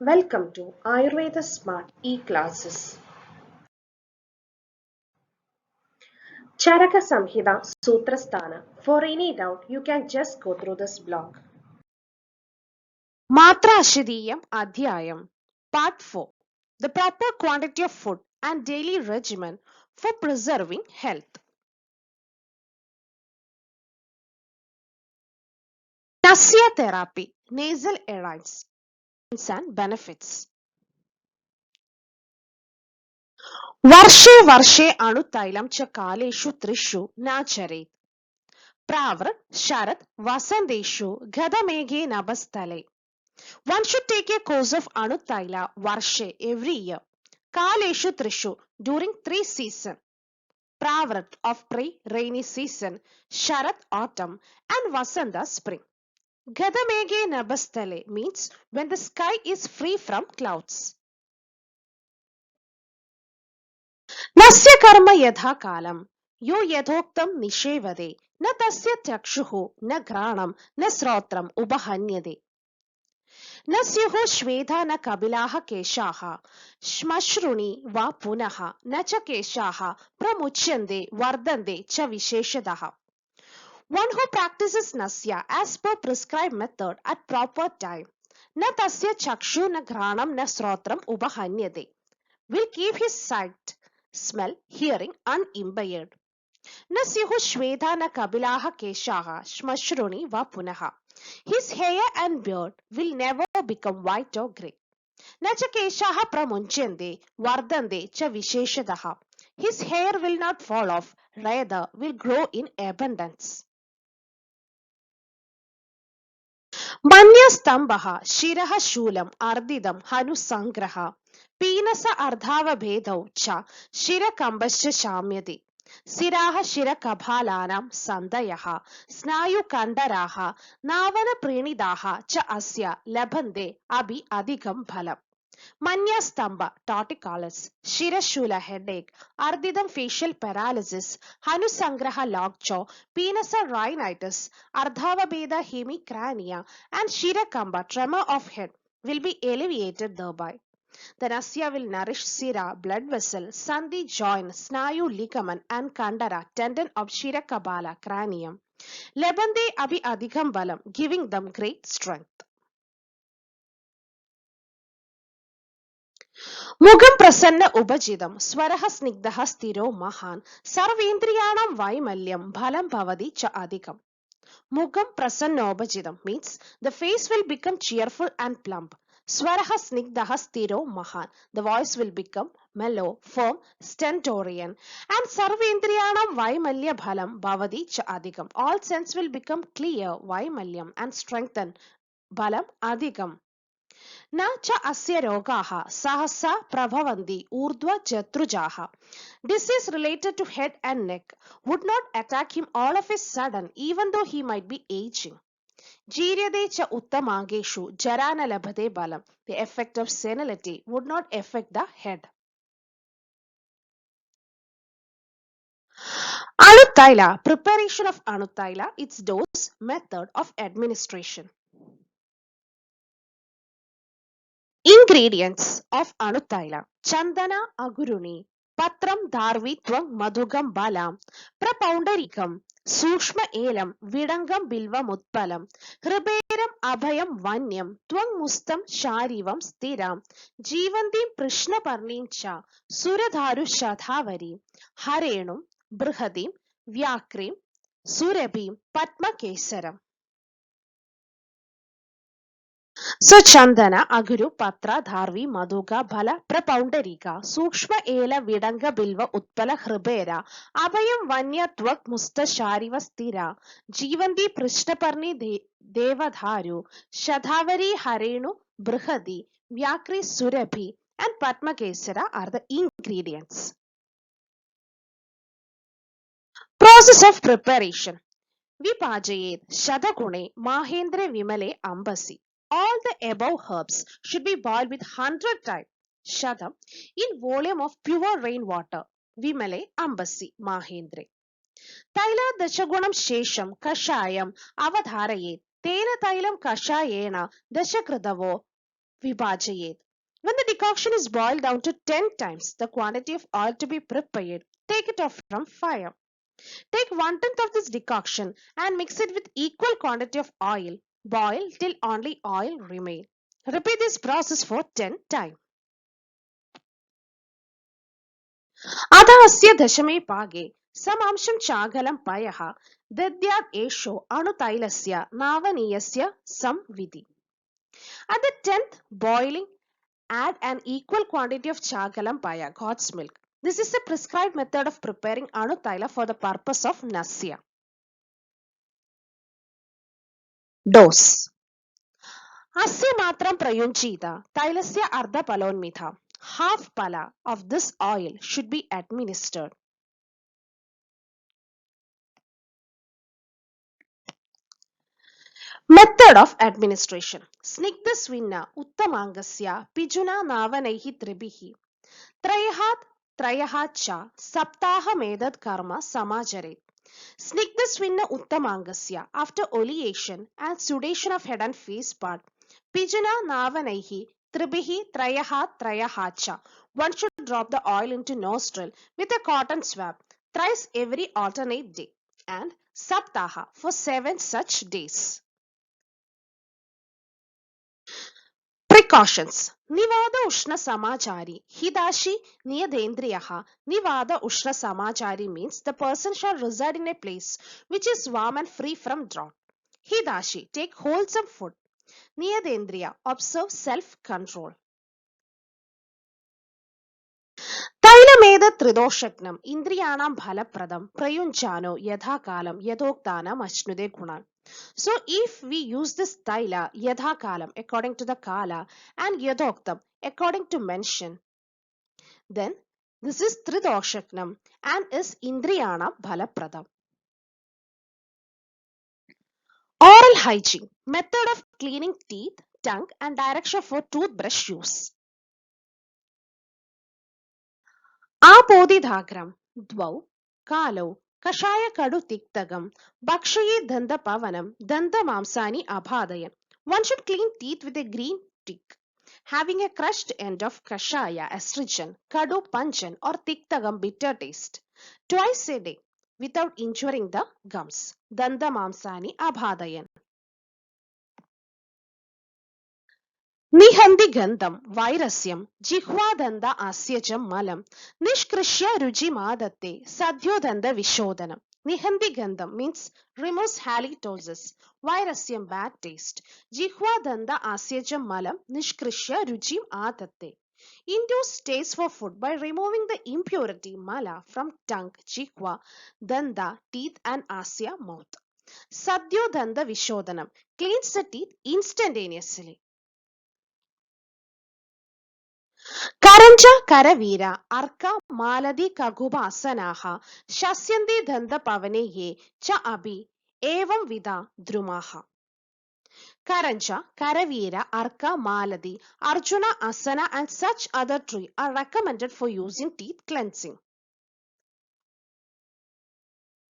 Welcome to Ayurveda Smart E-Classes. Charaka Samhita Sutrasthana. For any doubt, you can just go through this block. Matrashidiyam Adhyayam. Part 4. The proper quantity of food and daily regimen for preserving health. Nasya therapy. Nasal aerials and benefits. Varshe varshe anutailam cha kaleshu trishu nachare. Pravrat Sharat Vasandeshu Gadamege Nabastale. One should take a course of Anutaila Varshe every year. Kaleshu Trishu during 3 seasons. Pravrat of pre-rainy season, Sharat autumn, and Vasanta spring. Gadamege Nabastale means when the sky is free from clouds. Nasya karma yadha kalam. Yo yadhoktam nishevade. Na tasya chakshuhu, na granam, na srotram ubahanyade. न स्युः श्वेता न कपिलाः केशाः श्मश्रुणि वा पुनः न च केशाः प्रमुच्यन्ते वर्धन्ते च विशेषतः. One who practices nasya as per prescribed method at proper time, न तस्य चक्षु न घ्राणं न श्रोत्रं उपहन्यते, will keep his sight, smell, hearing unimpaired. न स्युः श्वेता न कपिलाः केशाः श्मश्रुणि वा पुनः. His hair and beard will never become white or grey. न च केशाः प्रमुच्यन्ते वर्धन्ते च विशेषतः. His hair will not fall off, rather will grow in abundance. मन्यस्तम्भः शिरः शूलम् अर्दिदं हनुसङ्ग्रहः पीनस अर्धावभेदौ च शिरकम्बश्च शाम्यते. सिराः शिरकपालानां सन्धयः स्नायुकण्डराः नावनप्रीणिताः च अस्य लभन्ते अपि अधिकं बलम्. Manyastamba torticollis, Shirashula headache, Ardidam facial paralysis, Hanusangraha lockjaw, Penasa rhinitis, Ardhavabeda hemicrania, and Shirakamba tremor of head will be alleviated thereby. The Nasya will nourish Sira, blood vessel, Sandhi joint, Snayu ligament, and Kandara, tendon of Shirakabala cranium. Lebande Abi Adhikam Balam, giving them great strength. मुगं प्रसन्न उपजितं स्वरः स्निग्धः स्थिरो महान् सर्वेन्द्रियाणां वैमल्यं बलं भवति च अधिकम्. Mugam prasannobhajitam means the face will become cheerful and plump. Swaraha snigdaha stiro mahan. The voice will become mellow, firm, stentorian. And sarvendriyanam vaimalya bhalam bhavadi cha adhikam. All sense will become clear, vaimalyam, and strengthen, bhalam adhikam. न च अस्य रोगाः सहसा प्रभवन्ति ऊर्ध्व चतुर्जाः. Disease related to head and neck would not attack him all of a sudden even though he might be aging. जीर्यते च उत्तमांगेषु जरा न लभते बलम्. The effect of senility would not affect the head. Anuttaila, preparation of Anuttaila, its dose, method of administration. Ingredients of Anuttaila: Chandana aguruni, Patram dharvi twang madhugam balam, Prapoundarikam, Sukshma elam, Vidangam bilvam utpalam, Hriberam abhayam vanyam, Twang mustam sharivam stiram, Jivandim prishna parnincha, Suradharu shadhavari, Harenum, Brihadim, Vyakrim, Surabhim, Patma kesaram. So Chandana, Aguru, Patra, Dharvi, Madhuga, Bhala, Prapoundarika, Sukshma Ela, Vidanga, Bilva, Utpala, Hrbera, Abhayam, Vanya, Tvak, Musta, Shariva, Stira, Jivandi, Prishtaparni, Devadharu, Shadhavari, Harenu, Brihadi, Vyakri, Surabhi, and Patma Kesara are the ingredients. Process of preparation. Vipajayet, Shadagune, Mahendra Vimale, Ambasi. All the above herbs should be boiled with 100 times Shadam in volume of pure rainwater. Vimale Ambasi Mahendra. Taila Dashagunam Shesham Kashayam Avadharayet. Tena Tailam Kashayena Dashakradavo vibhajayet. When the decoction is boiled down to 10 times the quantity of oil to be prepared, take it off from fire. Take 1/10 of this decoction and mix it with equal quantity of oil. Boil till only oil remain. Repeat this process for 10 times. अतः अस्य दशमे पागे समांशं चागलं पयः दद्यात् एषो अणुतैलस्य नावनीयस्य संविधि. At the 10th boiling, add an equal quantity of chagalam paya, God's milk. This is a prescribed method of preparing anutaila for the purpose of nasya. Dose. Asya matram prayunchita tailasya ardha palonmitha. Half pala of this oil should be administered. Method of administration. Snigdha swinna uttamangasya pijuna navanaihi tribihi. Trayahat trayahat cha saptahamedat karma samajaret. Snigdha swinna uttamangasya. After oleation and sudation of head and face part. Pijana navanaihi tribihi trayahat trayahat cha. One should drop the oil into nostril with a cotton swab thrice every alternate day and saptaha for 7 such days. Precautions. Nivada Ushna Samachari. Hidashi Niyadendriyaha. Nivada Ushna Samachari means the person shall reside in a place which is warm and free from drought. Hidashi, take wholesome food. Niyadendriya, observe self-control. Tailameda Tridoshaknam Indriyanam Bhalapradam Prayunchano Yadhakalam Yadoktanam Ashnude Gunan. So if we use this taila yadhakalam according to the kala and yadoktam according to mention, then this is tridokshaknam and is indriyana bhalapradam. Oral hygiene, method of cleaning teeth, tongue and direction for toothbrush use. Apodidhagram dvau kalau kashaya kadu tiktagam bhakshaye danda pavanam danda mamsani abhadayan. One should clean teeth with a green tick having a crushed end of kashaya astringent, kadu pungent or tiktagam bitter taste twice a day without injuring the gums. Danda mamsani abhadayan. Nihandi gandham vairasyam jihvadanda asyajam malam nishkrishya ruji madate sadyodanda vishodanam. Nihandi gandham means removes halitosis, vairasyam bad taste, jihvadanda asyajam malam nishkrishya ruji adate. Induce taste for food by removing the impurity mala from tongue, jihva, danda, teeth and asya mouth. Sadyodanda vishodanam cleans the teeth instantaneously. Karanja Karavira Arka Maladi Kagubasanaha Shasyanti Danda Pavane Ye Cha Abhi Evam Vida Drumaha. Karanja, Karavira, Arka, Maladi, Arjuna, Asana and such other trees are recommended for using teeth cleansing.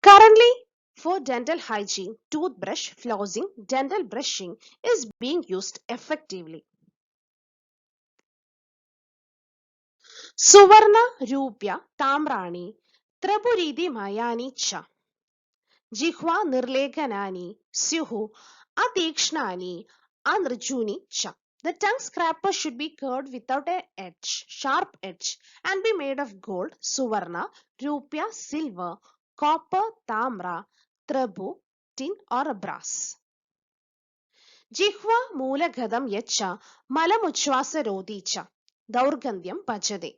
Currently, for dental hygiene, toothbrush, flossing, dental brushing is being used effectively. Suvarna, Rupya, Tamrani, Traburidi Mayani Cha. Jihva Nirleganani, Syuhu, Atikshnani, Anrjuni Cha. The tongue scraper should be curved without an edge, sharp edge, and be made of gold, Suvarna, Rupya, silver, copper, Tamra, Trabu, tin or brass. Jihva Mulagadam Yacha, Malamuchvasa Rodicha, Daurgandhyam Pachade.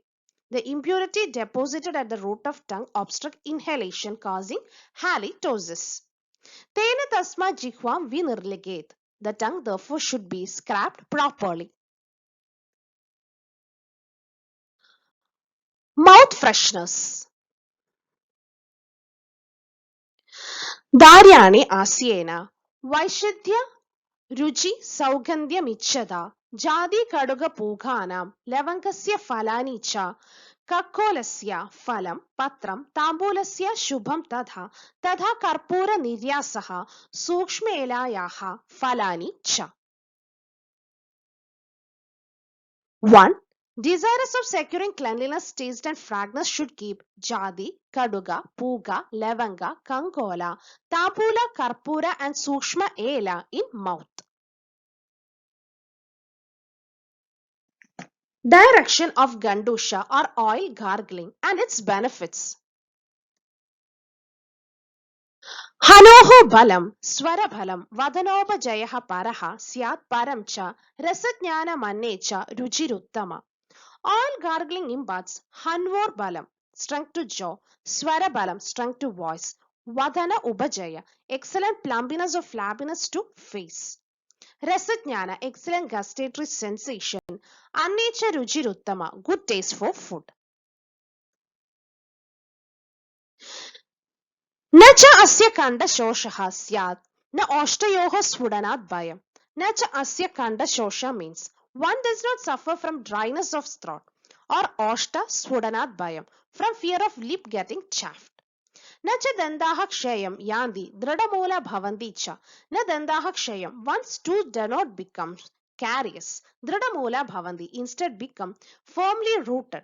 The impurity deposited at the root of tongue obstruct inhalation causing halitosis. Tena tasma jihvam vinirligate. The tongue therefore should be scraped properly. Mouth freshness. Daryani asyena. Vaishidhya ruchi saugandhyamichada. Jadi kaduga pughanam. Levankasya falani cha. Kakkolasya phalam patram tambulasya shubham tadha tadha karpura niryasaha sukshmelayaha falani cha. 1. Desirous of securing cleanliness, taste and fragrance should keep jadi, kaduga, puga, levanga, kankola, tapula, karpura and sukshma ela in mouth. Direction of Gandusha or oil gargling and its benefits. Hanoho balam, swarabhalam, vadanopajayah paraha, syat param cha, rasajnana mannecha, ruchiruttama. Oil gargling imparts Hanvor balam, strength to jaw, swara balam, strength to voice, vadana ubajaya, excellent plumpiness or flabbiness to face. Rasajnana, excellent gustatory sensation, annecha ruchiruttama, good taste for food. न च अस्य कण्ठशोषः स्यात् न ओष्ठयोः स्फुटनात् भयम् न च अस्य कण्ठशोषः means one does not suffer from dryness of throat or oshta स्फुटनात् bhayam from fear of lip getting chaffed. न च दन्ताः क्षयं यान्ति दृढमूला भवन्ति च न दन्ताः क्षयं once tooth do not become carious दृढमूला भवन्ति instead become firmly rooted.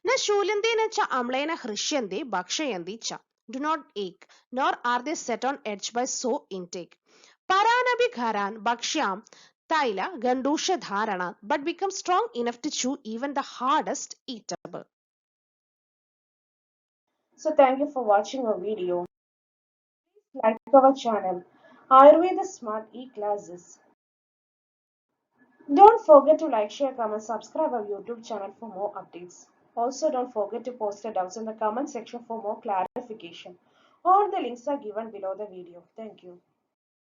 न शूल्यन्ते न च अम्लेन हृष्यन्ते भक्षयन्ति च do not ache, nor are they set on edge by so intake. Paranabi gharan bhakshyam taila gandusha dharana, but become strong enough to chew even the hardest eatable. So thank you for watching our video. Like our channel Ayurveda Smart E-Classes. Don't forget to like, share, comment, subscribe our YouTube channel for more updates. Also don't forget to post your doubts in the comment section for more clarification. All the links are given below the video. Thank you.